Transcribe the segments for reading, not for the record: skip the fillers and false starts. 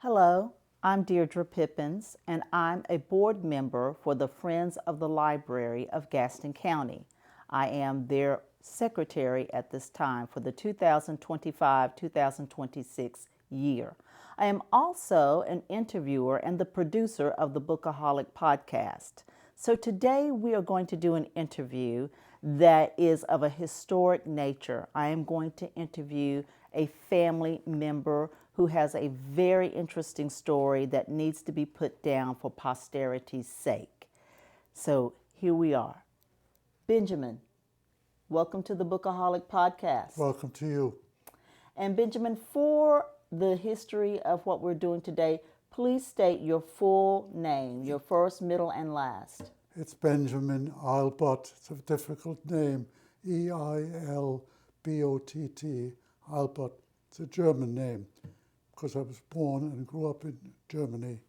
Hello, I'm Deirdre Pippins, and I'm a board member for the Friends of the Library of Gaston County. I am their secretary at this time for the 2025-2026 year. I am also an interviewer and the producer of the Bookaholic podcast. So today we are going to do an interview that is of a historic nature. I am going to interview a family member who has a very interesting story that needs to be put down for posterity's sake. So here we are. Benjamin, welcome to the Bookaholic podcast. Welcome to you. And Benjamin, for the history of what we're doing today, please state your full name, your first, middle, and last. It's Benjamin Eilbott. It's a difficult name, Eilbott, Eilbott. It's a German name because I was born and grew up in Germany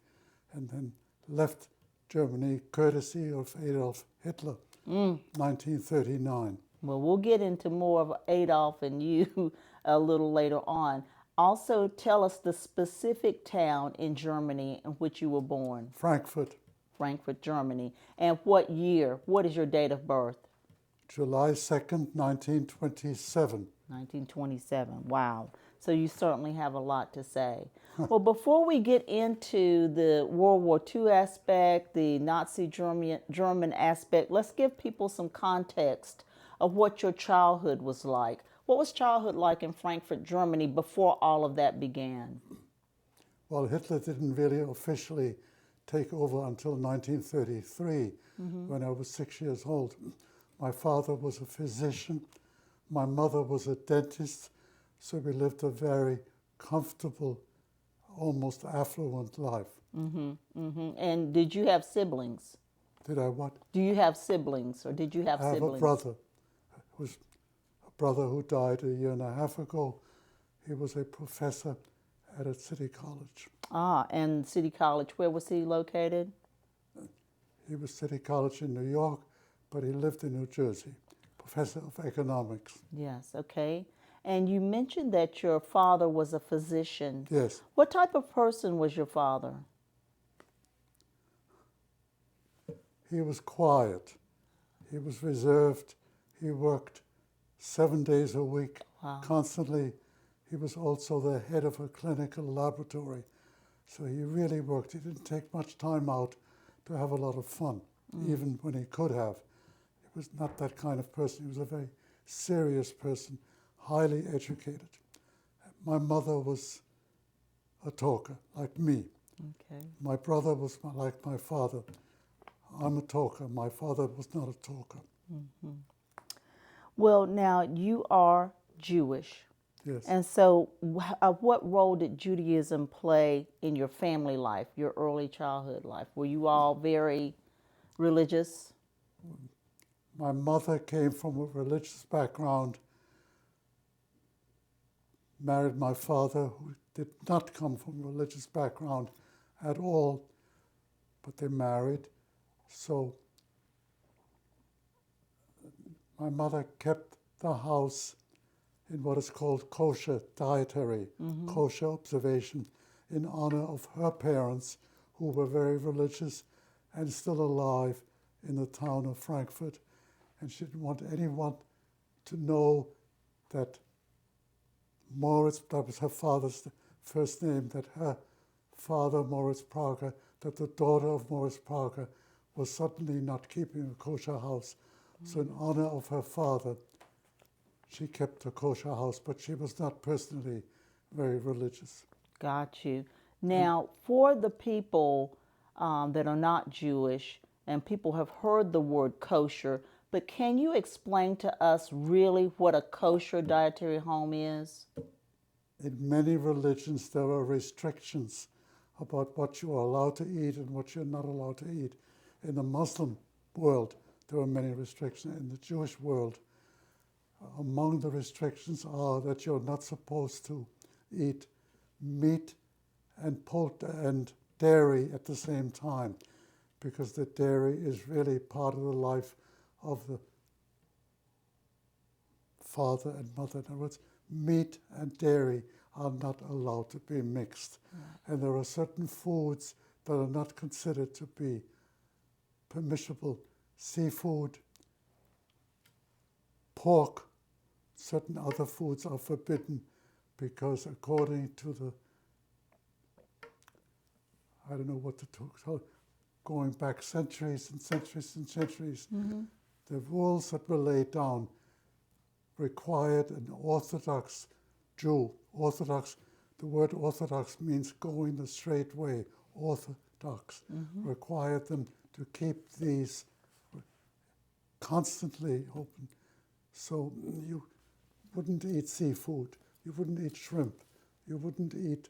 and then left Germany courtesy of Adolf Hitler, 1939. Well, we'll get into more of Adolf and you a little later on. Also, tell us the specific town in Germany in which you were born. Frankfurt. Frankfurt, Germany. And what year? What is your date of birth? July 2nd, 1927. 1927. Wow. So you certainly have a lot to say. Well, before we get into the World War II aspect, the Nazi German aspect, let's give people some context of what your childhood was like. What was childhood like in Frankfurt, Germany before all of that began? Well, Hitler didn't really officially take over until 1933, when I was 6 years old. My father was a physician. My mother was a dentist. So we lived a very comfortable, almost affluent life. And did you have siblings? Did I what? Do you have siblings, or did you have I siblings? have a brother. It was a brother who died a year and a half ago. He was a professor at a city college. Ah, and City College, where was he located? He was City College in New York, but he lived in New Jersey, professor of economics. Yes, okay. And you mentioned that your father was a physician. Yes. What type of person was your father? He was quiet. He was reserved. He worked 7 days a week, constantly. He was also the head of a clinical laboratory. So he really worked. He didn't take much time out to have a lot of fun, even when he could have. He was not that kind of person. He was a very serious person, highly educated. My mother was a talker, like me. Okay. My brother was like my father. I'm a talker. My father was not a talker. Well, now you are Jewish. Yes. And so what role did Judaism play in your family life, your early childhood life? Were you all very religious? My mother came from a religious background, married my father, who did not come from a religious background at all, but they married. So my mother kept the house in what is called kosher dietary, kosher observation, in honor of her parents, who were very religious and still alive in the town of Frankfurt. And she didn't want anyone to know that Moritz, that was her father's first name, that her father, Moritz Parker, that the daughter of Moritz Parker was suddenly not keeping a kosher house. So in honor of her father, she kept a kosher house, but she was not personally very religious. Got you. Now, for the people that are not Jewish, and people have heard the word kosher, but can you explain to us really what a kosher dietary home is? In many religions, there are restrictions about what you are allowed to eat and what you're not allowed to eat. In the Muslim world, there are many restrictions. In the Jewish world, among the restrictions are that you're not supposed to eat meat and dairy at the same time, because the dairy is really part of the life of the father and mother. In other words, meat and dairy are not allowed to be mixed. And there are certain foods that are not considered to be permissible. Seafood, pork, certain other foods are forbidden because according to the, I don't know what to talk, going back centuries and centuries and centuries, the rules that were laid down required an Orthodox Jew. Orthodox, the word Orthodox means going the straight way. Orthodox required them to keep these constantly open. So you wouldn't eat seafood, you wouldn't eat shrimp, you wouldn't eat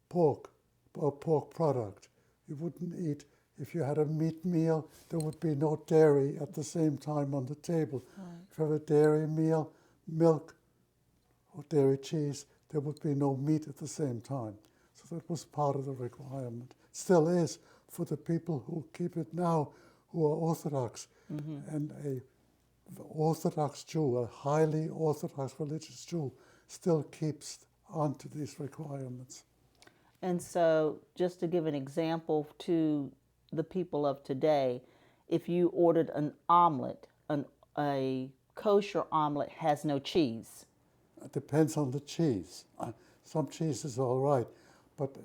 pork or pork product. You wouldn't eat, if you had a meat meal, there would be no dairy at the same time on the table. Right. If you have a dairy meal, milk or dairy cheese, there would be no meat at the same time. So that was part of the requirement. Still is for the people who keep it now, who are Orthodox. And a Orthodox Jew, a highly Orthodox religious Jew, still keeps on to these requirements. And so, just to give an example to the people of today, if you ordered an omelet, a kosher omelet has no cheese. It depends on the cheese. Some cheese is all right, but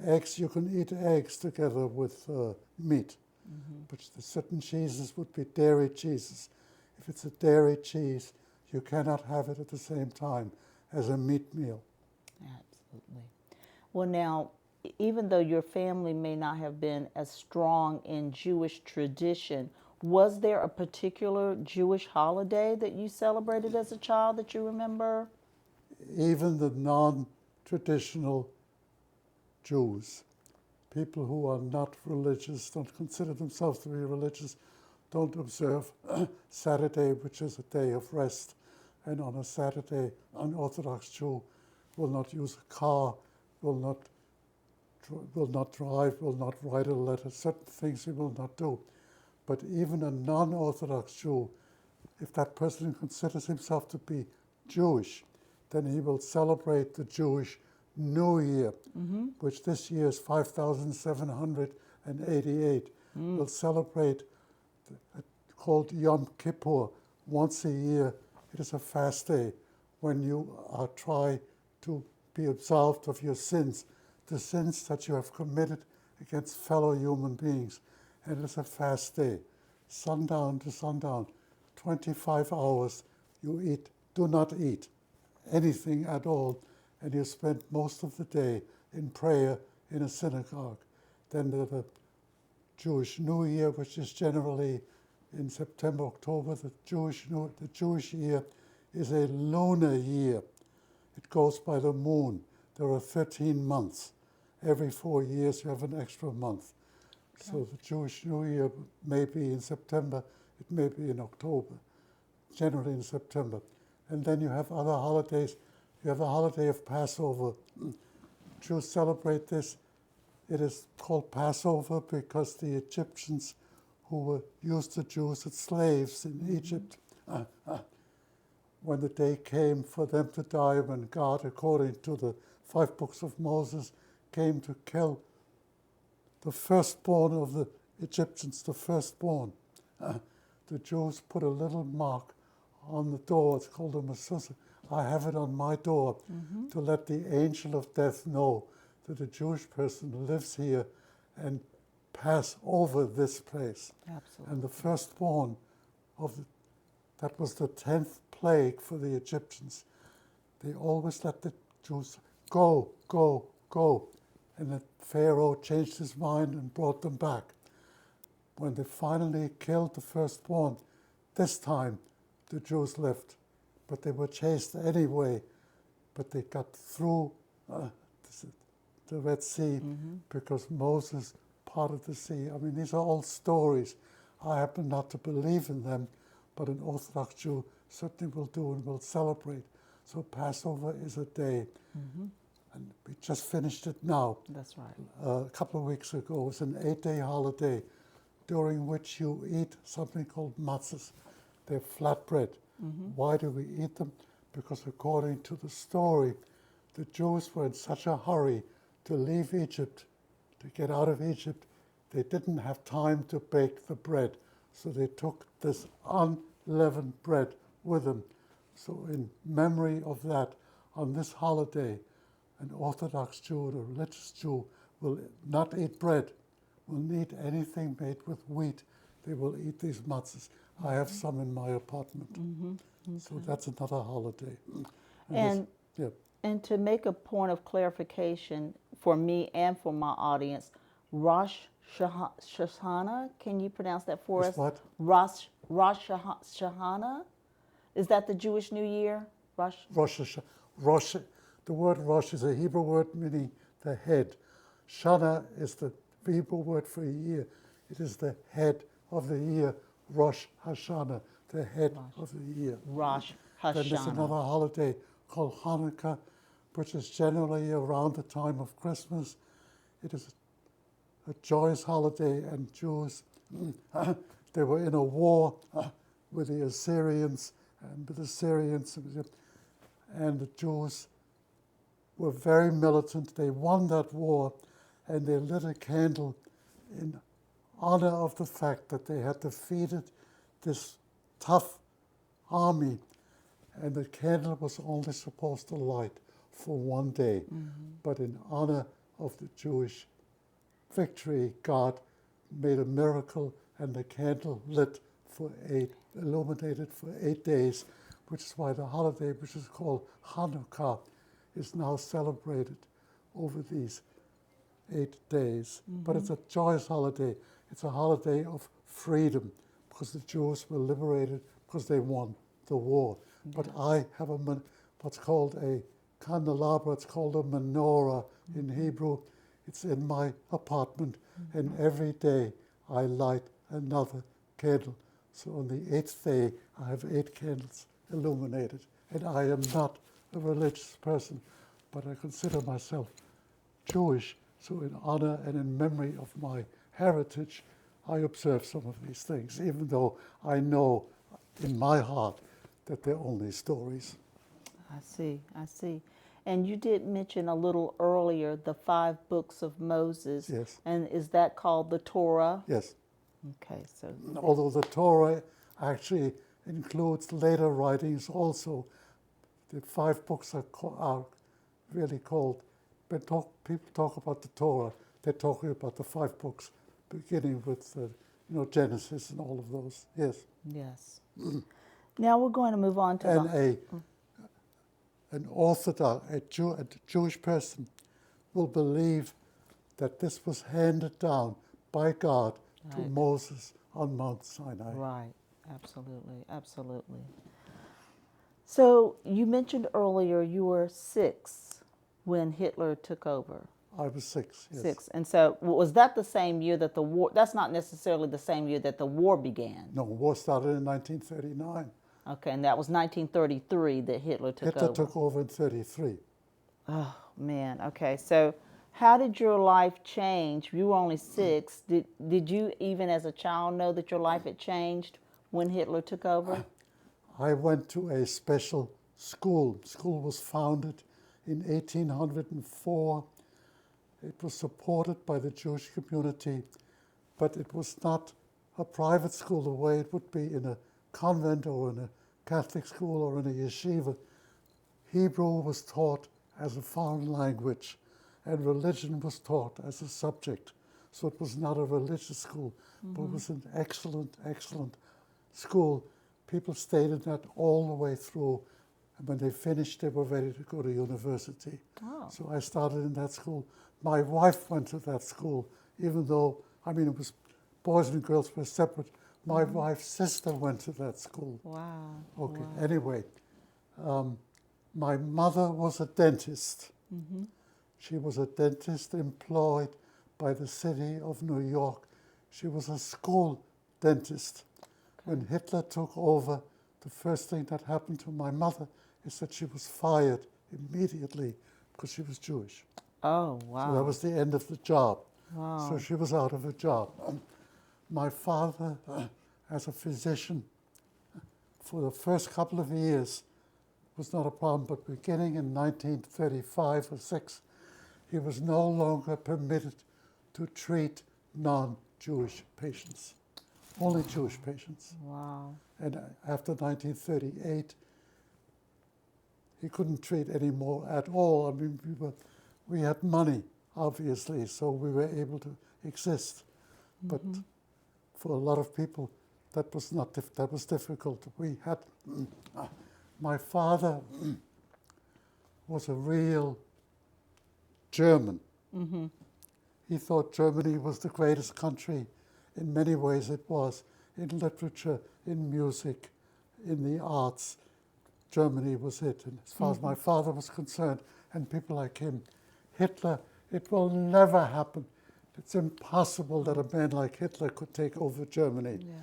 eggs, you can eat eggs together with meat. But the certain cheeses would be dairy cheeses. If it's a dairy cheese, you cannot have it at the same time as a meat meal. Absolutely. Well, now, even though your family may not have been as strong in Jewish tradition, was there a particular Jewish holiday that you celebrated as a child that you remember? Even the non-traditional Jews, people who are not religious, don't consider themselves to be religious, don't observe Saturday, which is a day of rest. And on a Saturday, an Orthodox Jew will not use a car, will not drive, will not write a letter. Certain things he will not do. But even a non-Orthodox Jew, if that person considers himself to be Jewish, then he will celebrate the Jewish New Year, which this year is 5,788. We'll celebrate called Yom Kippur once a year. It is a fast day when you try to be absolved of your sins, the sins that you have committed against fellow human beings. And it's a fast day, sundown to sundown, 25 hours. You do not eat anything at all, and you spend most of the day in prayer in a synagogue. Then the Jewish New Year, which is generally in September, October. The Jewish year is a lunar year. It goes by the moon. There are 13 months. Every 4 years you have an extra month. Okay. So the Jewish New Year may be in September, it may be in October, generally in September. And then you have other holidays. You have the holiday of Passover. Jews celebrate this. It is called Passover because the Egyptians who used the Jews as slaves in Egypt, when the day came for them to die, when God, according to the 5 books of Moses, came to kill the firstborn of the Egyptians, the firstborn, the Jews put a little mark on the door. It's called a mezuzah. I have it on my door to let the angel of death know that a Jewish person lives here and pass over this place. Absolutely. And the firstborn that was the 10th plague for the Egyptians. They always let the Jews go, go, go. And the Pharaoh changed his mind and brought them back. When they finally killed the firstborn, this time the Jews left. But they were chased anyway. But they got through the Red Sea because Moses parted the sea. I mean, these are all stories. I happen not to believe in them, but an Orthodox Jew certainly will do and will celebrate. So Passover is a day. And we just finished it now. That's right. A couple of weeks ago. It's an 8-day holiday during which you eat something called matzahs. They're flatbread. Why do we eat them? Because according to the story, the Jews were in such a hurry to leave Egypt, to get out of Egypt, they didn't have time to bake the bread. So they took this unleavened bread with them. So in memory of that, on this holiday, an Orthodox Jew or a religious Jew will not eat bread, will not eat anything made with wheat. They will eat these matzahs. I have some in my apartment. Okay. So that's another holiday. And to make a point of clarification for me and for my audience, Rosh Hashanah, can you pronounce that for us? What? Rosh Hashanah? Is that the Jewish New Year? Rosh. The word Rosh is a Hebrew word meaning the head. Shana is the Hebrew word for a year. It is the head of the year. Rosh Hashanah, the head of the year. Rosh Hashanah. Then there's another holiday called Hanukkah, which is generally around the time of Christmas. It is a joyous holiday, and Jews, they were in a war with the Assyrians and with the Syrians, and the Jews were very militant. They won that war, and they lit a candle in honor of the fact that they had defeated this tough army, and the candle was only supposed to light for one day. But in honor of the Jewish victory, God made a miracle, and the candle illuminated for 8 days, which is why the holiday, which is called Hanukkah, is now celebrated over these 8 days. But it's a joyous holiday. It's a holiday of freedom, because the Jews were liberated because they won the war. But I have what's called a candelabra. It's called a menorah in Hebrew. It's in my apartment, and every day I light another candle. So on the 8th day, I have 8 candles illuminated. And I am not a religious person, but I consider myself Jewish. So in honor and in memory of my heritage, I observe some of these things, even though I know in my heart that they're only stories. I see. And you did mention a little earlier the 5 books of Moses. Yes. And is that called the Torah? Yes. Okay, so. Although the Torah actually includes later writings also. The 5 books are really called, when people talk about the Torah, they're talking about the 5 books, beginning with Genesis and all of those. Yes. Yes. Now we're going to move on to an Orthodox, a Jewish person will believe that this was handed down by God to Moses on Mount Sinai. Right, absolutely. So you mentioned earlier you were 6 when Hitler took over. I was 6, yes. 6. And so was that the same year that the war, that's not necessarily the same year that the war began? No, the war started in 1939. Okay, and that was 1933 that Hitler took over. Hitler took over in 1933. Oh, man. Okay, so how did your life change? You were only 6. Did you even as a child know that your life had changed when Hitler took over? I went to a special school. The school was founded in 1804. It was supported by the Jewish community, but it was not a private school the way it would be in a convent or in a Catholic school or in a yeshiva. Hebrew was taught as a foreign language, and religion was taught as a subject. So it was not a religious school, but it was an excellent school. People stayed in that all the way through, and when they finished, they were ready to go to university. Oh. So I started in that school. My wife went to that school, even though, it was boys and girls were separate. My wife's sister went to that school. Wow. Okay, Wow. anyway, my mother was a dentist. She was a dentist employed by the city of New York. She was a school dentist. When Hitler took over, the first thing that happened to my mother is that she was fired immediately because she was Jewish. Oh, wow. So that was the end of the job. Wow. So she was out of a job. My father, as a physician, for the first couple of years, was not a problem, but beginning in 1935 or 6, he was no longer permitted to treat non-Jewish patients, only Jewish patients. Wow. And after 1938, he couldn't treat anymore at all. I mean, we had money, obviously, so we were able to exist. But for a lot of people, that was not that was difficult. We had my father was a real German. He thought Germany was the greatest country. In many ways, it was. In literature, in music, in the arts, Germany was it. And as far as my father was concerned, and people like him, Hitler, it will never happen. It's impossible that a man like Hitler could take over Germany. Yeah.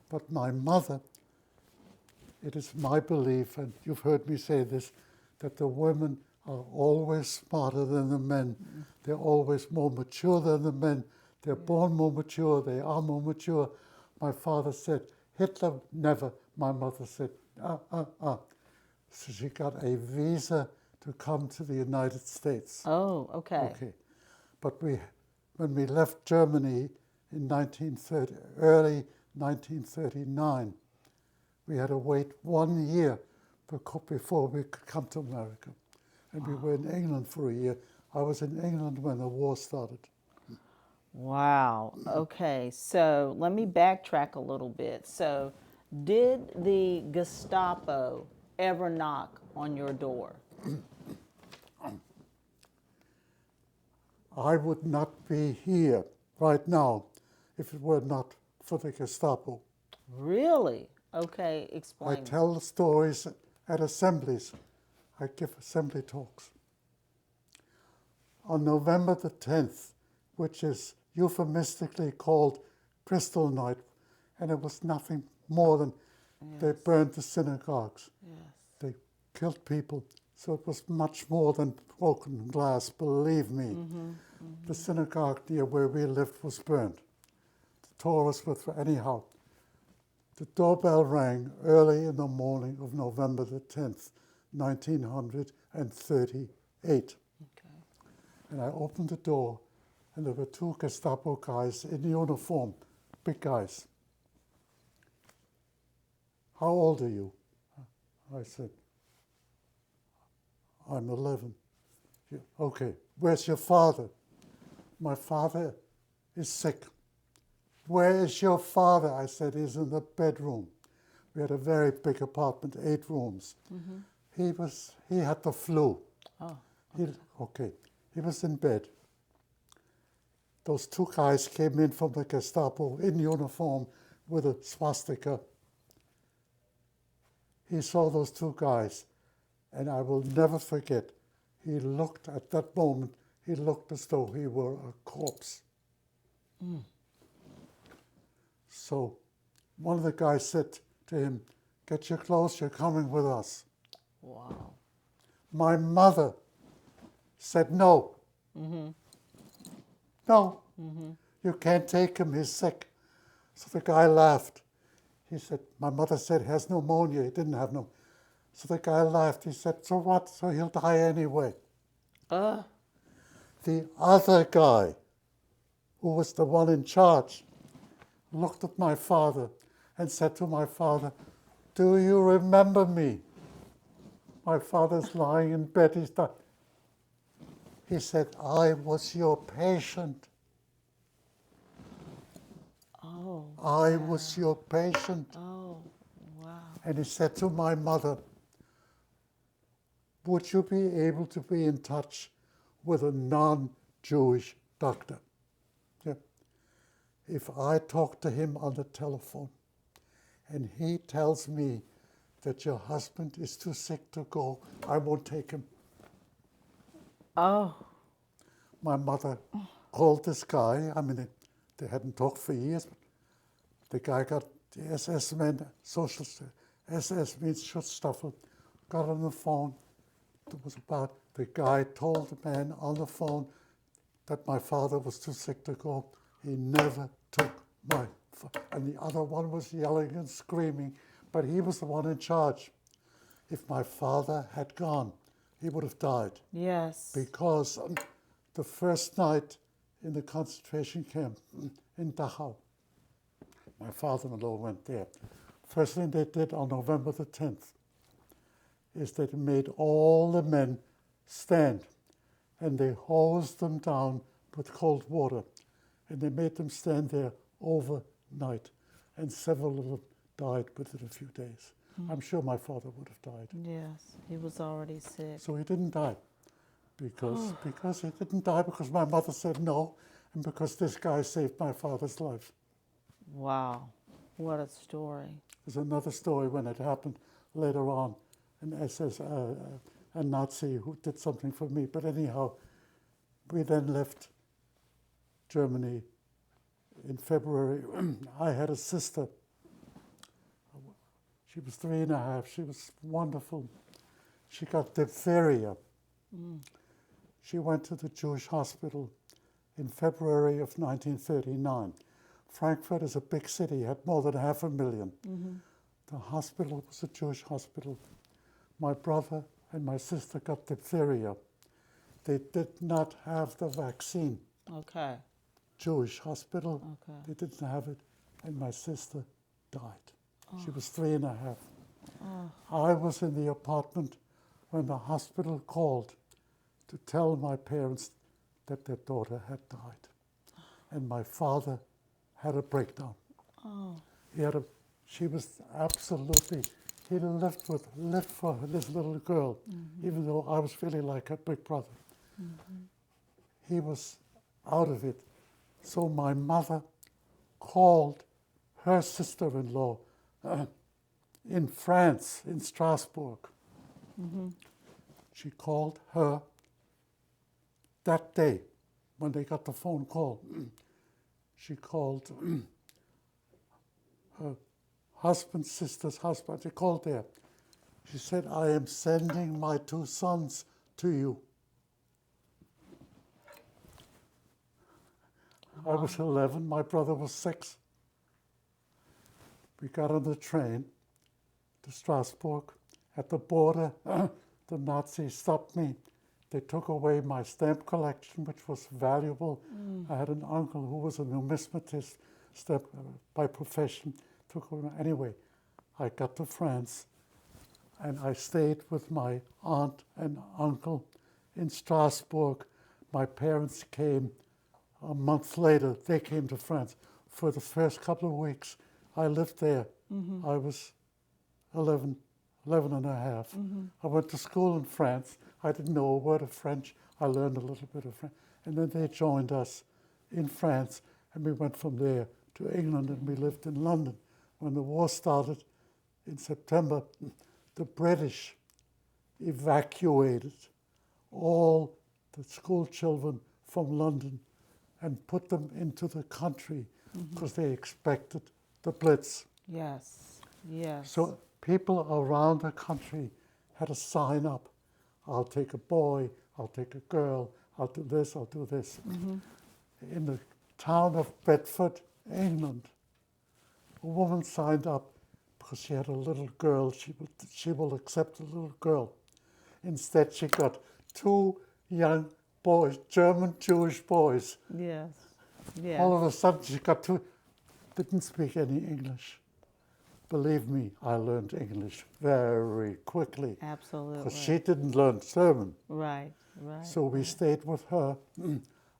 But my mother, it is my belief, and you've heard me say this, that the women are always smarter than the men. They're always more mature than the men. They're born more mature. They are more mature. My father said, Hitler, never. My mother said, So she got a visa to come to the United States. Oh, okay. Okay. But when we left Germany in early 1939, we had to wait 1 year before we could come to America. And we were in England for a year. I was in England when the war started. Wow. Okay. So let me backtrack a little bit. So, did the Gestapo ever knock on your door? I would not be here right now if it were not for the Gestapo. Really? Okay. I Explain. tell the stories at assemblies. I give assembly talks. On November the 10th, which is euphemistically called Crystal Night, and it was nothing more than they burned the synagogues. Yes. They killed people. So it was much more than broken glass, believe me. The synagogue near where we lived was burned. The Torahs were, anyhow. The doorbell rang early in the morning of November the 10th, 1938. Okay. And I opened the door, and there were two Gestapo guys in uniform, big guys. How old are you? I said, I'm 11. Okay, where's your father? My father is sick. Where is your father? I said, he's in the bedroom. We had a very big apartment, 8 rooms. He had the flu. Oh. He was in bed. Those two guys came in from the Gestapo in uniform with a swastika. He saw those two guys, and I will never forget, he looked at that moment, he looked as though he were a corpse. So one of the guys said to him, get your clothes, you're coming with us. Wow. My mother said, no. No, you can't take him, he's sick. So the guy laughed. He said, my mother said he has pneumonia. He didn't have no. So the guy laughed. He said, so what? So he'll die anyway. The other guy, who was the one in charge, looked at my father and said to my father, do you remember me? My father's lying in bed. He's died. He said, I was your patient. Oh. I was your patient. Oh. Wow. And he said to my mother, would you be able to be in touch with a non-Jewish doctor? Yeah. If I talk to him on the telephone and he tells me that your husband is too sick to go, I won't take him. Oh. My mother called this guy. I mean, they hadn't talked for years, but the guy got the SS men, SS means Schutzstaffel, got on the phone. It was about, the guy told the man on the phone that my father was too sick to go. He never took my, and the other one was yelling and screaming, but he was the one in charge. if my father had gone, he would have died. Yes. Because the first night in the concentration camp in Dachau, my father-in-law went there. First thing they did on November the 10th is that they made all the men stand, and they hosed them down with cold water, and they made them stand there overnight, and several of them died within a few days. I'm sure my father would have died. Yes, he was already sick. So he didn't die because he didn't die because my mother said no, and because this guy saved my father's life. Wow, what a story. There's another story when it happened later on, an SS, a Nazi who did something for me. But anyhow, we then left Germany in February. I had a sister. She was 3.5. She was wonderful. She got diphtheria. She went to the Jewish hospital in February of 1939. Frankfurt is a big city, had more than 500,000. The hospital was a Jewish hospital. My brother and my sister got diphtheria. They did not have the vaccine. Okay. Jewish hospital, Okay. they didn't have it, and my sister died. She was 3.5. I was in the apartment when the hospital called to tell my parents that their daughter had died. And my father had a breakdown. She was absolutely, he lived for this little girl, even though I was feeling like a big brother. He was out of it. So my mother called her sister-in-law in France, in Strasbourg. She called her that day when they got the phone call. She called her husband's sister's husband. She called there. She said, I am sending my 2 sons to you. I was 11, my brother was 6. We got on the train to Strasbourg. At the border, the Nazis stopped me. They took away my stamp collection, which was valuable. I had an uncle who was a numismatist by profession. Anyway, I got to France, and I stayed with my aunt and uncle in Strasbourg. My parents came a month later. They came to France. For the first couple of weeks, I lived there. I was 11 and a half. I went to school in France. I didn't know a word of French. I learned a little bit of French. And then they joined us in France, and we went from there to England, and we lived in London. When the war started in September, the British evacuated all the school children from London and put them into the country because they expected the Blitz. Yes, yes. So people around the country had to sign up. I'll take a boy, I'll take a girl, I'll do this, I'll do this. In the town of Bedford, England, a woman signed up because she had a little girl. She will accept a little girl. Instead, she got 2 young boys, German Jewish boys. Yes, yes. All of a sudden, she got 2, didn't speak any English. Believe me, I learned English very quickly. Absolutely. Because she didn't learn German. Right, right. So we stayed with her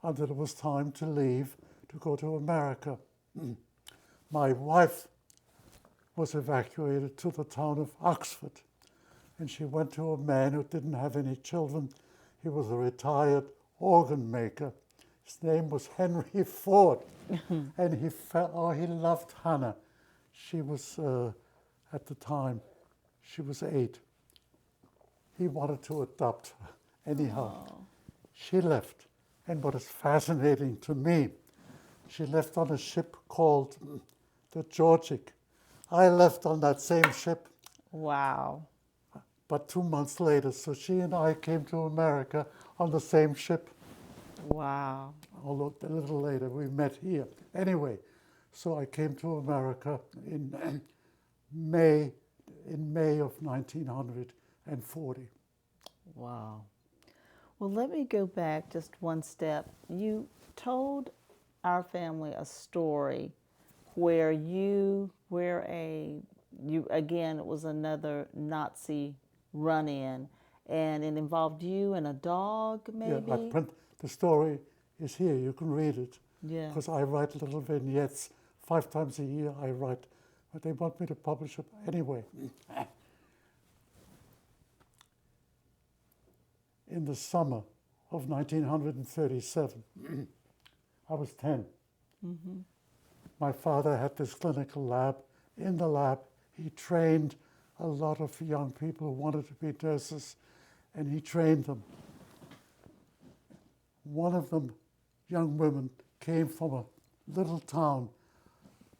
until it was time to leave to go to America. My wife was evacuated to the town of Oxford, and she went to a man who didn't have any children. He was a retired organ maker. His name was Henry Ford, and he loved Hannah. She was, at the time, she was 8. He wanted to adopt her. Anyhow, she left. And what is fascinating to me, she left on a ship called the Georgic. I left on that same ship. Wow. But 2 months later, so she and I came to America on the same ship. Wow. Although a little later, we met here. Anyway, so I came to America in May of 1900 Wow. Well, let me go back just one step. You told our family a story where you again, it was another Nazi run-in, and it involved you and a dog, Yeah, I maybe? print, the story is here, you can read it. Yeah. Because I write little vignettes 5 times a year. I write, but they want me to publish it anyway. In the summer of 1937, I was 10. My father had this clinical lab. In the lab, he trained a lot of young people who wanted to be nurses, and he trained them. One of them, young women, came from a little town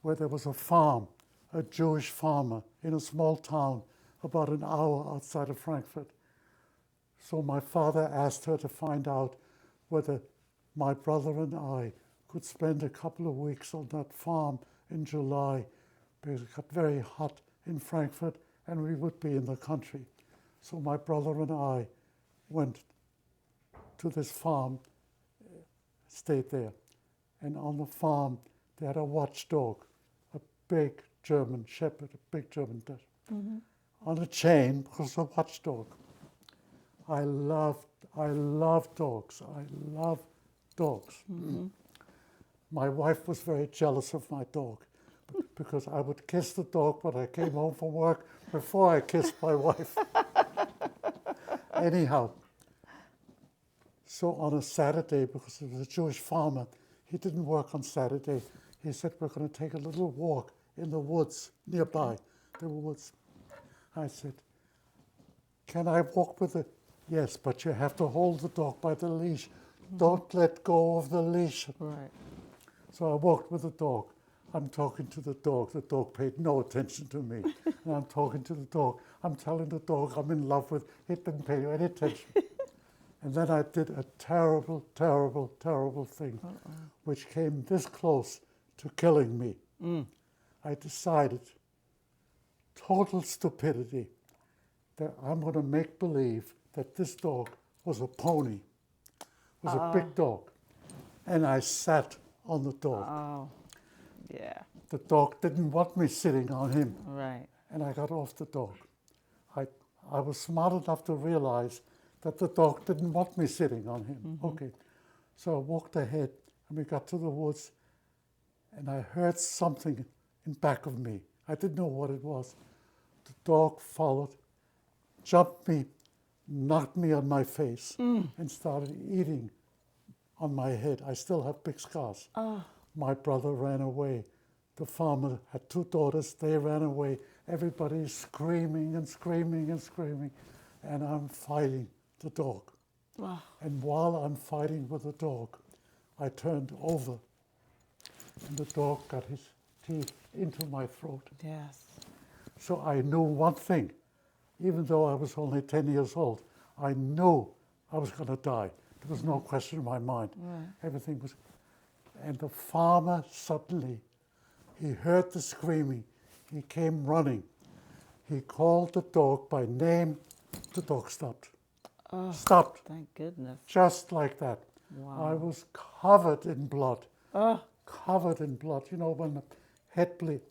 where there was a farm, a Jewish farmer in a small town about an hour outside of Frankfurt. So my father asked her to find out whether my brother and I could spend a couple of weeks on that farm in July, because it got very hot in Frankfurt and we would be in the country. So my brother and I went to this farm, stayed there. And on the farm, they had a watchdog, a big German shepherd, a big German dog, on a chain, because a watchdog. I love dogs. I love dogs. My wife was very jealous of my dog because I would kiss the dog when I came home from work before I kissed my wife. Anyhow, so on a Saturday, because he was a Jewish farmer, he didn't work on Saturday. He said, we're going to take a little walk in the woods nearby, the woods. I said, can I walk with the... Yes, but you have to hold the dog by the leash. Don't let go of the leash. Right. So I walked with the dog. I'm talking to the dog. The dog paid no attention to me. And I'm talking to the dog. I'm telling the dog I'm in love with. It didn't pay any attention. And then I did a terrible, terrible, terrible thing, which came this close to killing me. I decided, total stupidity, that I'm going to make believe that this dog was a pony, was a big dog. And I sat on the dog. Oh, yeah. The dog didn't want me sitting on him. Right. And I got off the dog. I was smart enough to realize that the dog didn't want me sitting on him. Okay. So I walked ahead and we got to the woods and I heard something in back of me. I didn't know what it was. The dog followed, jumped me, knocked me on my face and started eating on my head. I still have big scars. My brother ran away. The farmer had 2 daughters. They ran away. Everybody's screaming and screaming and screaming. And I'm fighting the dog. Wow. And while I'm fighting with the dog, I turned over. And the dog got his teeth into my throat. Yes. So I knew one thing. Even though I was only 10 years old, I knew I was going to die. There was no question in my mind. Right. Everything was... And the farmer suddenly, he heard the screaming. He came running. He called the dog by name. The dog stopped. Stopped. Thank goodness. Just like that. Wow. I was covered in blood. Covered in blood. You know, when the head bleed,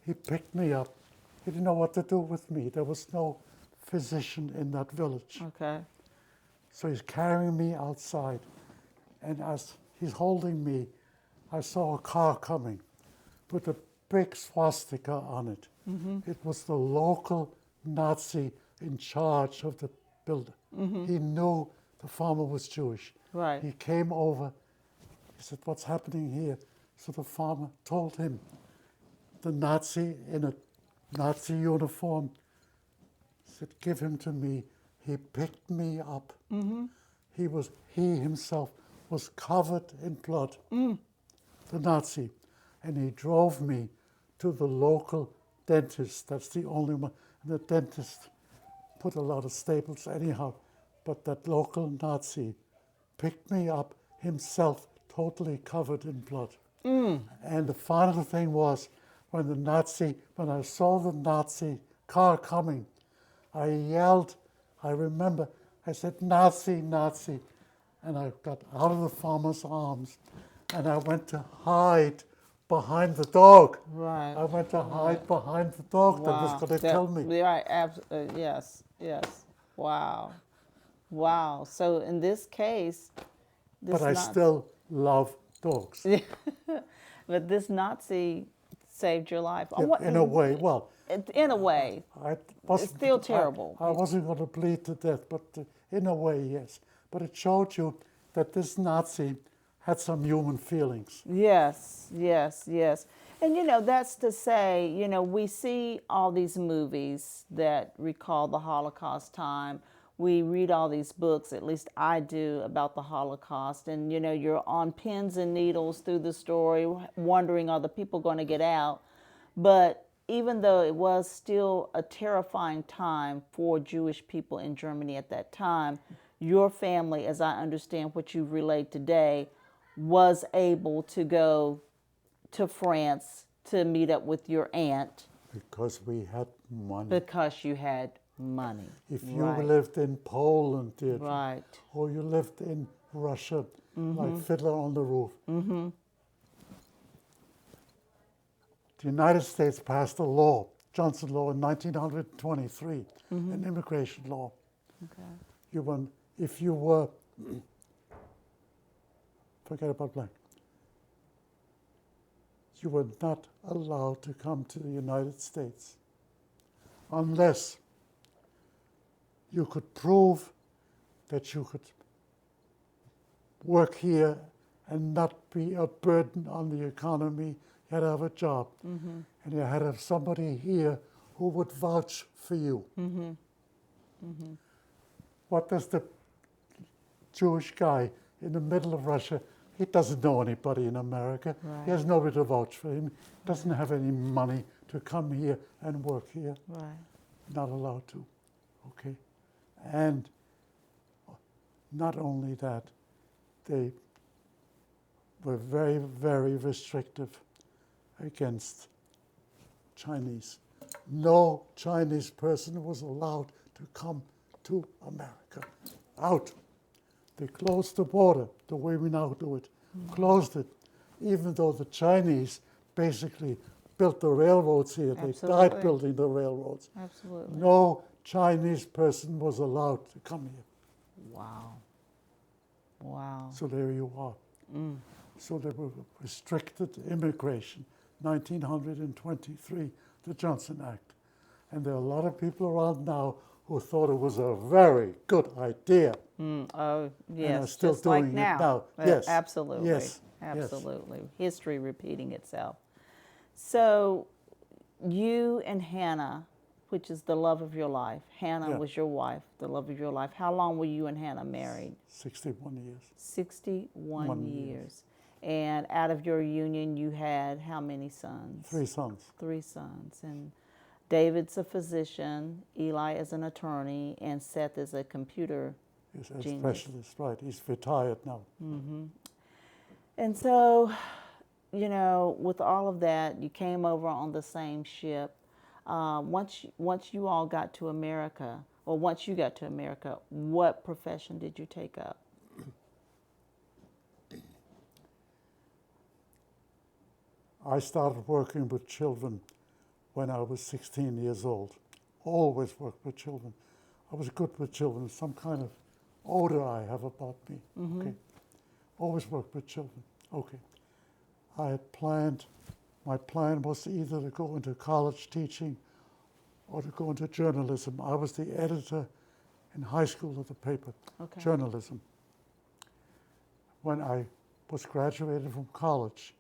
he picked me up. He didn't know what to do with me. There was no physician in that village. Okay. So he's carrying me outside. And as he's holding me, I saw a car coming with a big swastika on it. It was the local Nazi in charge of the building. He knew the farmer was Jewish. Right. He came over. He said, what's happening here? So the farmer told him. The Nazi in a Nazi uniform said, give him to me. He picked me up. He himself was covered in blood, the Nazi. And he drove me to the local dentist. That's the only one. And the dentist put a lot of staples anyhow. But that local Nazi picked me up himself, totally covered in blood. And the final thing was, when I saw the Nazi car coming, I yelled, I remember, I said, Nazi, Nazi. And I got out of the farmer's arms and I went to hide behind the dog. Right. I went to hide behind the dog that was going to kill me. Right. Yes. Yes. Wow. Wow. So in this case, But I still love dogs. but this Nazi saved your life. Yeah, in a way, well. In a way, it's still terrible. I wasn't going to bleed to death, but in a way, yes. But it showed you that this Nazi had some human feelings. Yes, yes, yes. And that's to say, we see all these movies that recall the Holocaust time. We read all these books, at least I do, about the Holocaust. And, you're on pins and needles through the story, wondering, are the people going to get out? But even though it was still a terrifying time for Jewish people in Germany at that time, your family, as I understand what you've relayed today, was able to go to France to meet up with your aunt. Because we had money. Because you had money. If you lived in Poland, right, or you lived in Russia, like Fiddler on the Roof, the United States passed a law, Johnson Law, in 1923, an immigration law. Okay. If you were, forget about blank, you were not allowed to come to the United States unless you could prove that you could work here and not be a burden on the economy. You had to have a job. And you had to have somebody here who would vouch for you. What does the Jewish guy in the middle of Russia, he doesn't know anybody in America. Right. He has nobody to vouch for him. Doesn't have any money to come here and work here. Right. Not allowed to. Okay. And not only that, they were very, very restrictive against Chinese. No Chinese person was allowed to come to America. Out. They closed the border the way we now do it. Closed it. Even though the Chinese basically built the railroads here. Absolutely. They died building the railroads. Absolutely. No Chinese person was allowed to come here. Wow. Wow. So there you are. So there were restricted immigration, 1923, the Johnson Act. And there are a lot of people around now who thought it was a very good idea. Oh, yes. And are still just doing like now. it now. Yes. Absolutely. Yes. Absolutely. Yes. History repeating itself. So you and Hannah, which is the love of your life. Hannah was your wife, the love of your life. How long were you and Hannah married? 61 years. 61 years. And out of your union, you had how many sons? 3 sons. 3 sons. And David's a physician, Eli is an attorney, and Seth is a computer genius. Specialist, right. He's retired now. And so, with all of that, you came over on the same ship. Once you all got to America, or once you got to America, what profession did you take up? I started working with children when I was 16 years old. Always worked with children. I was good with children, some kind of odor I have about me. Okay. Always worked with children. Okay. I had planned, my plan was either to go into college teaching or to go into journalism. I was the editor in high school of the paper, journalism. When I was graduated from college,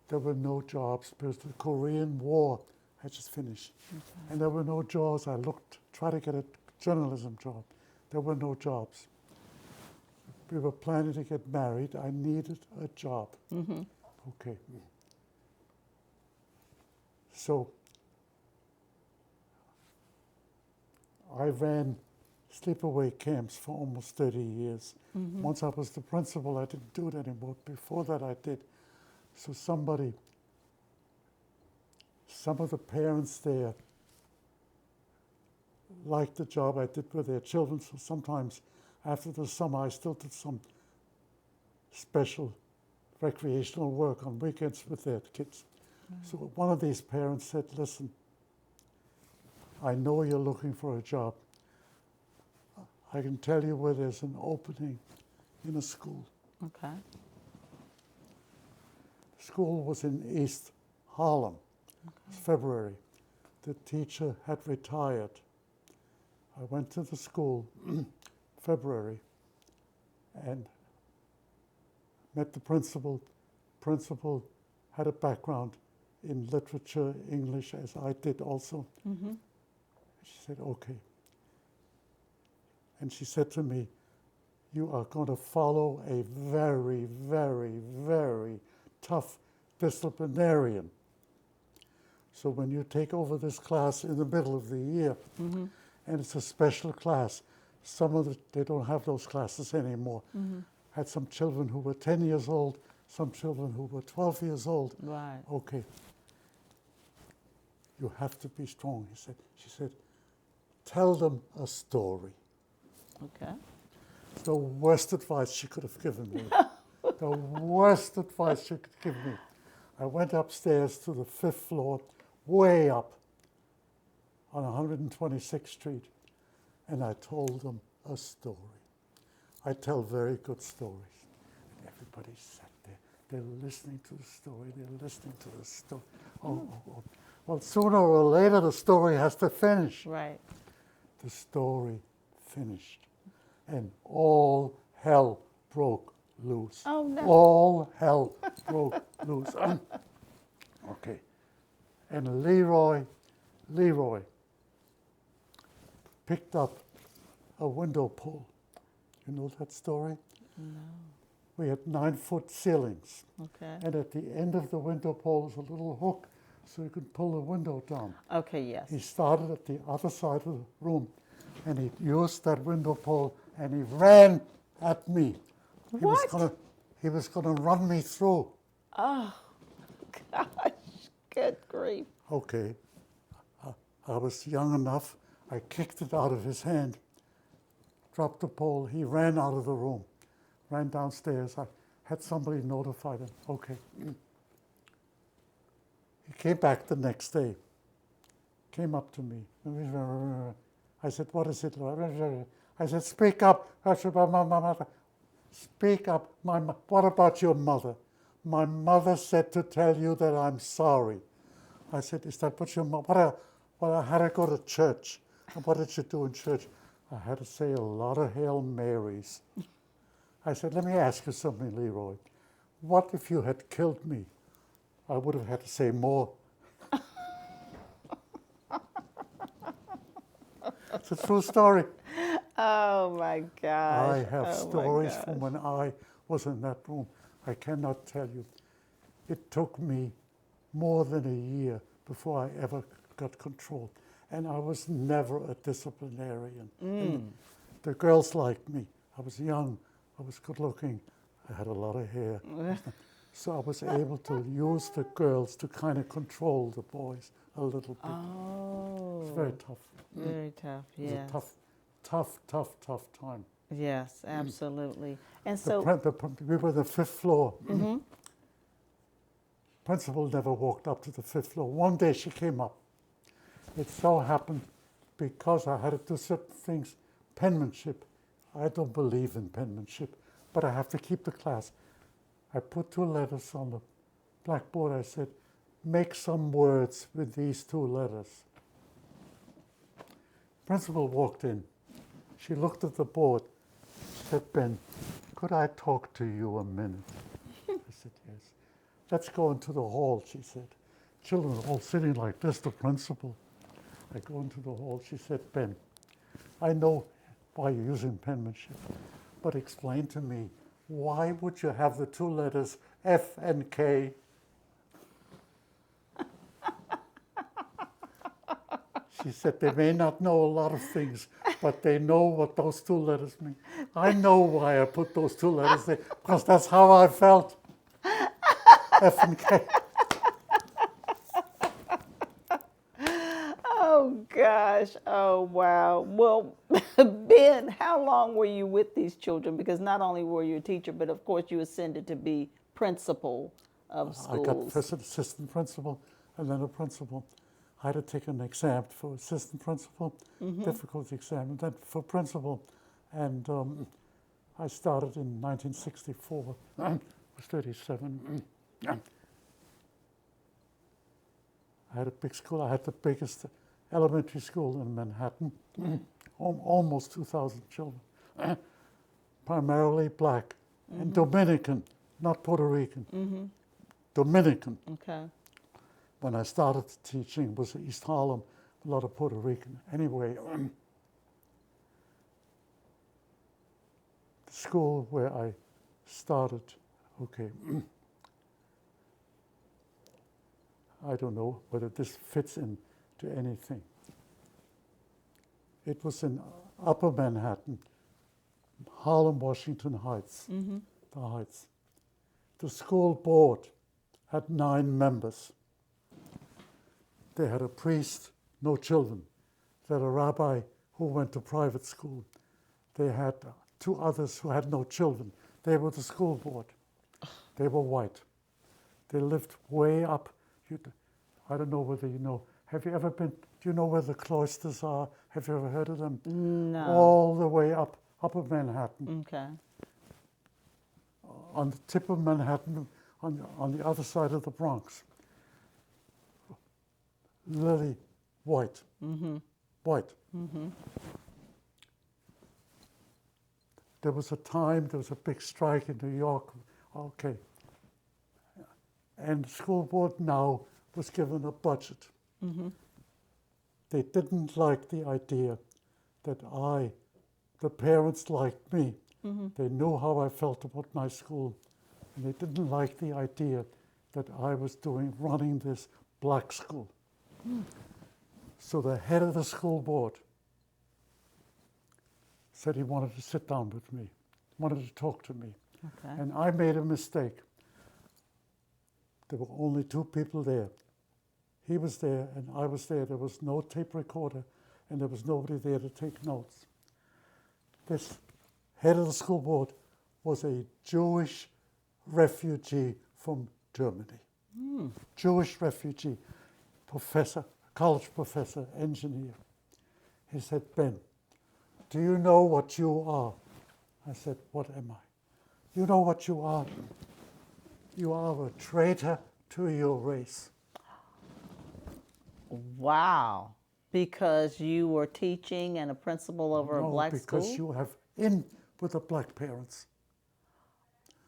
there were no jobs because the Korean War had just finished. And there were no jobs. I tried to get a journalism job. There were no jobs. We were planning to get married. I needed a job. Okay. So I ran sleepaway camps for almost 30 years. Once I was the principal, I didn't do it anymore. Before that, I did. So some of the parents there, liked the job I did with their children, so sometimes after the summer I still did some special recreational work on weekends with their kids. So one of these parents said, listen, I know you're looking for a job. I can tell you where there's an opening in a school. Okay. The school was in East Harlem. It was February. The teacher had retired. I went to the school February and met the principal. Principal had a background in literature, English, as I did also. Mm-hmm. She said, okay. And she said to me, you are going to follow a very, very, very tough disciplinarian. So when you take over this class in the middle of the year, Mm-hmm. and it's a special class, they don't have those classes anymore. Mm-hmm. Had some children who were 10 years old, some children who were 12 years old. Right. Okay. You have to be strong, he said. She said, tell them a story. Okay. It's the worst advice she could have given me. The worst advice she could give me. I went upstairs to the 5th floor, way up on 126th Street, and I told them a story. I tell very good stories. And everybody sat there. They're listening to the story. They're listening to the story. Oh. Well, sooner or later, the story has to finish. Right. The story finished. And all hell broke loose. Oh, no. All hell broke loose. Okay. And Leroy picked up a window pole. You know that story? No. We had 9-foot ceilings. Okay. And at the end of the window pole is a little hook so you could pull the window down. Okay, yes. He started at the other side of the room and he used that window pole and he ran at me. What? He was gonna run me through. Oh, gosh. Good grief. Okay. I was young enough. I kicked it out of his hand, dropped the pole. He ran out of the room, ran downstairs. I had somebody notify him. Okay. He came back the next day, came up to me. I said, what is it, Lord? I said, speak up. Speak up. What about your mother? My mother said to tell you that I'm sorry. I said, is that what your mother? Well, I had to go to church. And what did you do in church? I had to say a lot of Hail Marys. I said, let me ask you something, Leroy. What if you had killed me? I would have had to say more. It's a true story. Oh, my gosh. I have Oh, my stories gosh. from when I was in that room. I cannot tell you. It took me more than a year before I ever got control. And I was never a disciplinarian. And the girls liked me. I was young. I was good looking. I had a lot of hair. So I was able to use the girls to kind of control the boys a little bit. Oh. It's very tough. Very tough, It was yes. a tough time. Yes, absolutely. And We so, were the 5th floor. mm-hmm. Principal never walked up to the 5th floor. One day she came up. It so happened because I had to do certain things, penmanship. I don't believe in penmanship, but I have to keep the class. I put 2 letters on the blackboard. I said, make some words with these 2 letters. Principal walked in. She looked at the board. She said, Ben, could I talk to you a minute? I said, yes. Let's go into the hall, she said. Children are all sitting like this, the principal. I go into the hall. She said, Ben, I know why you're using penmanship, but explain to me, why would you have the 2 letters F and K? She said, they may not know a lot of things, but they know what those 2 letters mean. I know why I put those 2 letters there, because that's how I felt. F and K. oh, gosh. gosh. Oh, wow. Well, Ben, how long were you with these children? Because not only were you a teacher, but of course you ascended to be principal of I got schools. first assistant principal and then a principal. I had to take an exam for assistant principal, difficult exam, and then for principal. And I started in 1964. I was 37. I had a big school. I had the biggest elementary school in Manhattan, almost 2,000 children, primarily black and Dominican, not Puerto Rican, Dominican. Okay. When I started teaching, it was East Harlem, a lot of Puerto Rican. Anyway, the school where I started, okay, I don't know whether this fits into anything. It was in Upper Manhattan, Harlem, Washington Heights, the Heights. The school board had 9 members. They had a priest, no children. They had a rabbi who went to private school. They had 2 others who had no children. They were the school board. They were white. They lived way up. I don't know whether you know. Have you ever been, do you know where the cloisters are? Have you ever heard of them? No. All the way up, Upper Manhattan. Okay. On the tip of Manhattan, on the other side of the Bronx. Lily white. White. There was a time, there was a big strike in New York. Okay. And the school board now was given a budget. They didn't like the idea that the parents liked me. They knew how I felt about my school. And they didn't like the idea that I was running this black school. So the head of the school board said he wanted to sit down with me, wanted to talk to me. Okay. And I made a mistake. There were only 2 people there. He was there and I was there. There was no tape recorder and there was nobody there to take notes. This head of the school board was a Jewish refugee from Germany. Jewish refugee, professor, college professor, engineer. He said, Ben, do you know what you are? I said, what am I? You know what you are? You are a traitor to your race. Wow. Because you were teaching and a principal over a black school? Because you have in with the black parents.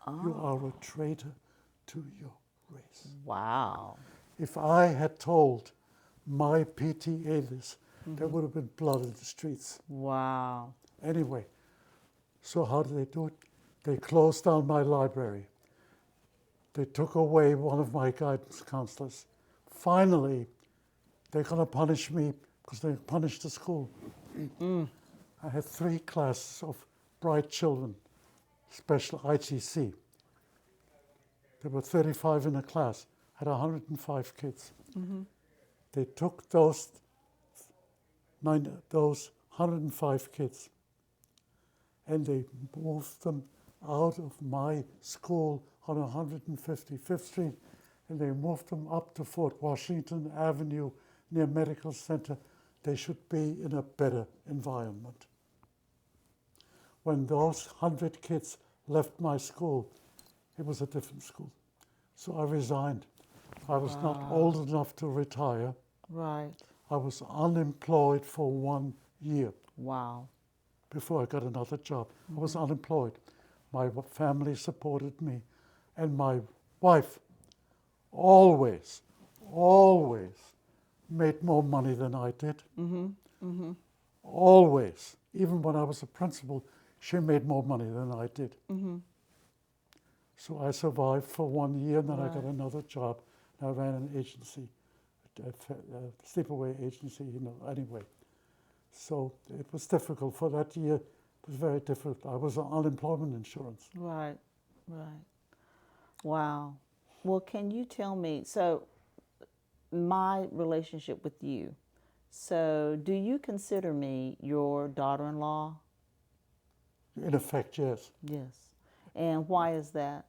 You are a traitor to your race. Wow. If I had told my PTA this, there would have been blood in the streets. Wow. Anyway, so how did they do it? They closed down my library. They took away one of my guidance counselors. Finally, they're going to punish me because they punished the school. I had 3 classes of bright children, special ITC. There were 35 in a class, had 105 kids. They took those 105 kids and they moved them out of my school on 155th Street and they moved them up to Fort Washington Avenue near Medical Center. They should be in a better environment. When those 100 kids left my school, it was a different school. So I resigned. I was not old enough to retire. Right. I was unemployed for 1 year Wow. before I got another job. I was unemployed. My family supported me. And my wife always made more money than I did. Always. Even when I was a principal, she made more money than I did. So I survived for 1 year, and then I got another job. And I ran an agency, a sleepaway agency, anyway. So it was difficult for that year. It was very difficult. I was on unemployment insurance. Right. Wow. Well, can you tell me, so my relationship with you, So, do you consider me your daughter-in-law? In effect, yes. Yes. And why is that?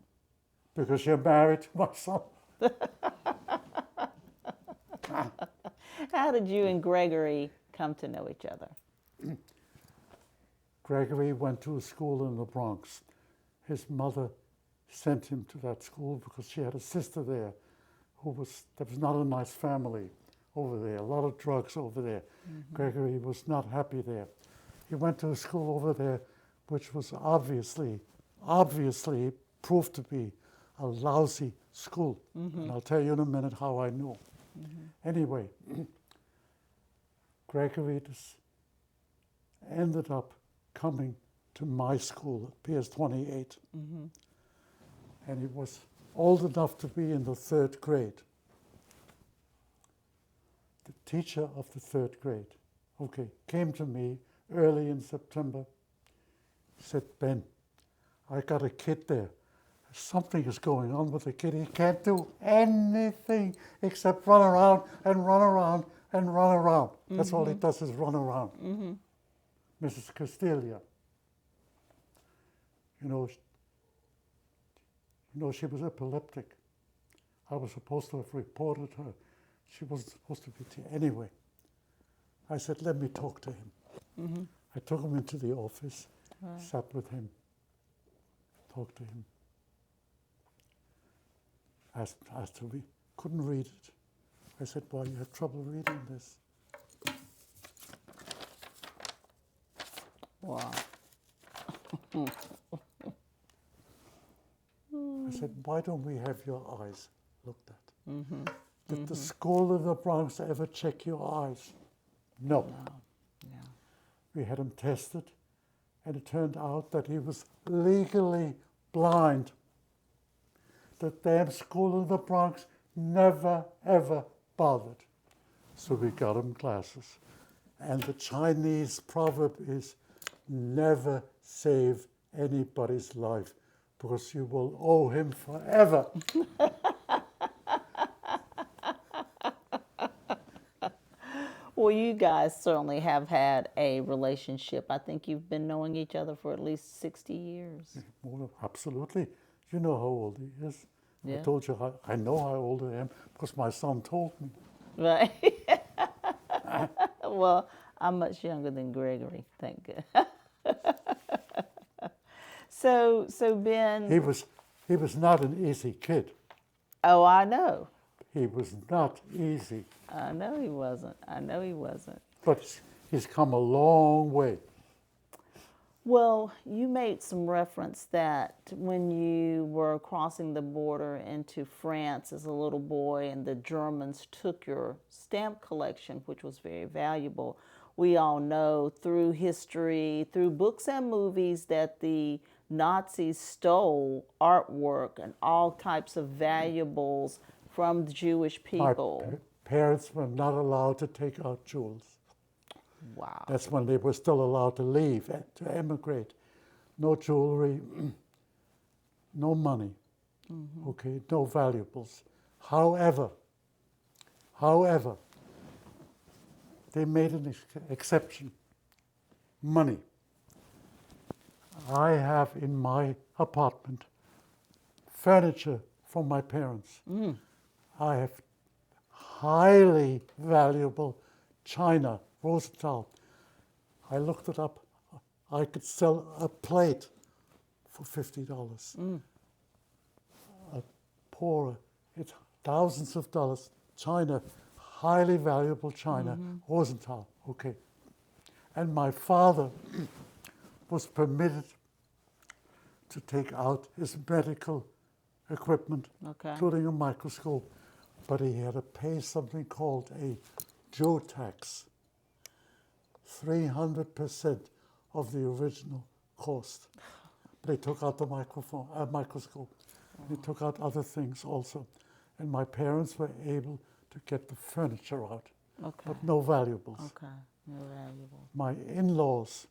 Because you're married to my son. How did you and Gregory come to know each other? Gregory went to a school in the Bronx. His mother sent him to that school because she had a sister there that was not a nice family over there, a lot of drugs over there. Mm-hmm. Gregory was not happy there. He went to a school over there which was obviously proved to be a lousy school. Mm-hmm. And I'll tell you in a minute how I knew. Mm-hmm. Anyway, Gregory ended up coming to my school at Piers 28. Mm-hmm. And he was old enough to be in the 3rd grade. The teacher of the 3rd grade, came to me early in September, said, "Ben, I got a kid there. Something is going on with the kid. He can't do anything except run around and run around and run around. Mm-hmm. That's all he does is run around." Mm-hmm. Mrs. Castilla, she was epileptic. I was supposed to have reported her. She wasn't supposed to be anyway. I said, "Let me talk to him." Mm-hmm. I took him into the office, sat with him, talked to him. Asked to read, couldn't read it. I said, "Why, you had trouble reading this?" Wow. I said, "Why don't we have your eyes looked at?" Mm-hmm. Did the school in the Bronx ever check your eyes? No. Yeah. We had him tested, and it turned out that he was legally blind. The damn school in the Bronx never, ever bothered. So we got him glasses. And the Chinese proverb is, never save anybody's life, because you will owe him forever. Well, you guys certainly have had a relationship. I think you've been knowing each other for at least 60 years. Well, absolutely. You know how old he is. Yeah. I told you, I know how old I am because my son told me. Right. Well, I'm much younger than Gregory, thank God. So Ben. He was not an easy kid. Oh, I know. He was not easy. I know he wasn't. But he's come a long way. Well, you made some reference that when you were crossing the border into France as a little boy and the Germans took your stamp collection, which was very valuable. We all know through history, through books and movies, that the Nazis stole artwork and all types of valuables from the Jewish people. My parents were not allowed to take out jewels. Wow. That's when they were still allowed to leave, to emigrate. No jewelry, no money, no valuables. However, they made an exception. Money. I have in my apartment furniture from my parents. I have highly valuable china, Rosenthal. I looked it up. I could sell a plate for $50. A poorer, it's thousands of dollars. China, highly valuable china, Rosenthal. Okay. And my father was permitted to take out his medical equipment, including a microscope, but he had to pay something called a Joe tax, 300% of the original cost. They took out the microscope. They took out other things also. And my parents were able to get the furniture out, but no valuables. No valuables. My in-laws,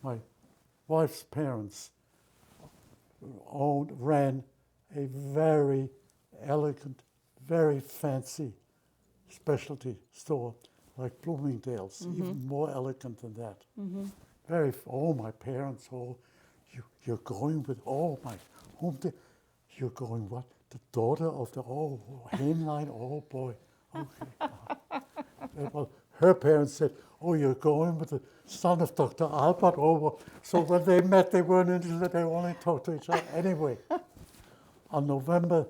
my wife's parents, ran a very elegant, very fancy specialty store like Bloomingdale's, even more elegant than that. Very, oh, my parents, oh, you're going with, oh, my home, you're going what? The daughter of the, oh, Heinlein, oh, boy. Okay. Well, her parents said, oh, you're going with the son of Dr. Albert. Oh, well. So when they met, they weren't interested. They only talked to each other. Anyway, on November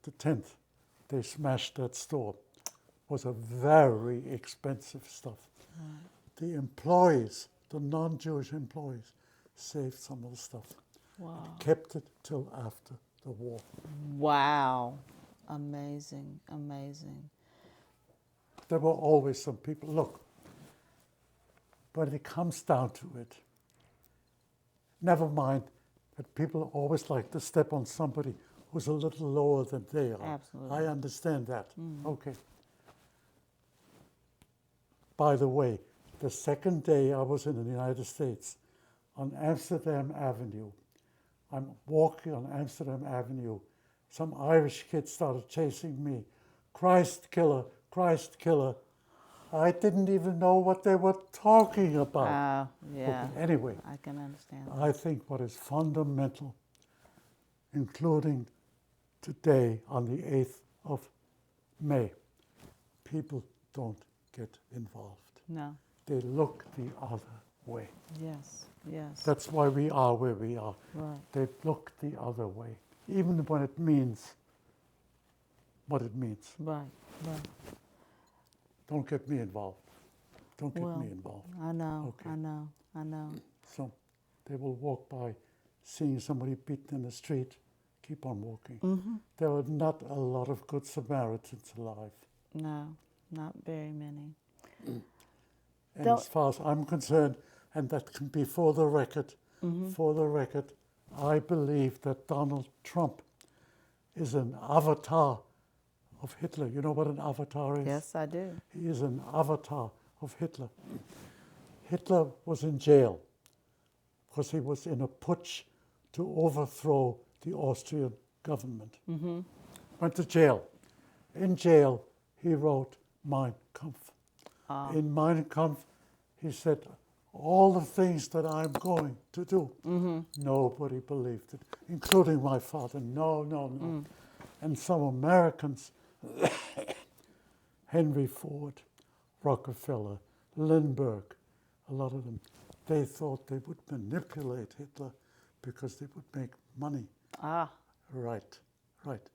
the 10th, they smashed that store. It was a very expensive stuff. The employees, the non-Jewish employees, saved some of the stuff. Wow. Kept it till after the war. Wow. Amazing, amazing. There were always some people, look, when it comes down to it, never mind that people always like to step on somebody who's a little lower than they are. Absolutely. I understand that. Okay. By the way, the second day I was in the United States, on Amsterdam Avenue, I'm walking on Amsterdam Avenue, some Irish kids started chasing me. Christ killer, Christ killer. I didn't even know what they were talking about. Yeah. Okay, anyway, I can understand. I think what is fundamental, including today on the 8th of May, people don't get involved. No. They look the other way. Yes. Yes. That's why we are where we are. Right. They look the other way, even when it means what it means. Right. Right. Don't get me involved. Don't get Well, me involved. I know. Okay. I know. I know. So they will walk by, seeing somebody beaten in the street, keep on walking. There are not a lot of good Samaritans alive. No, not very many. And as far as I'm concerned, and that can be for the record, I believe that Donald Trump is an avatar of Hitler. You know what an avatar is? Yes, I do. He is an avatar of Hitler. Hitler was in jail because he was in a putsch to overthrow the Austrian government. Went to jail. In jail, he wrote Mein Kampf. In Mein Kampf, he said, all the things that I'm going to do. Nobody believed it, including my father. No, no, no. And some Americans, Henry Ford, Rockefeller, Lindbergh, a lot of them, they thought they would manipulate Hitler because they would make money. Right, right.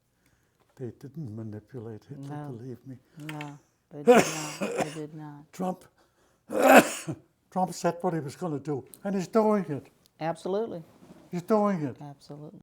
They didn't manipulate Hitler, No. believe me. No, they did not. They did not. Trump said what he was going to do, and he's doing it. Absolutely. He's doing it. Absolutely.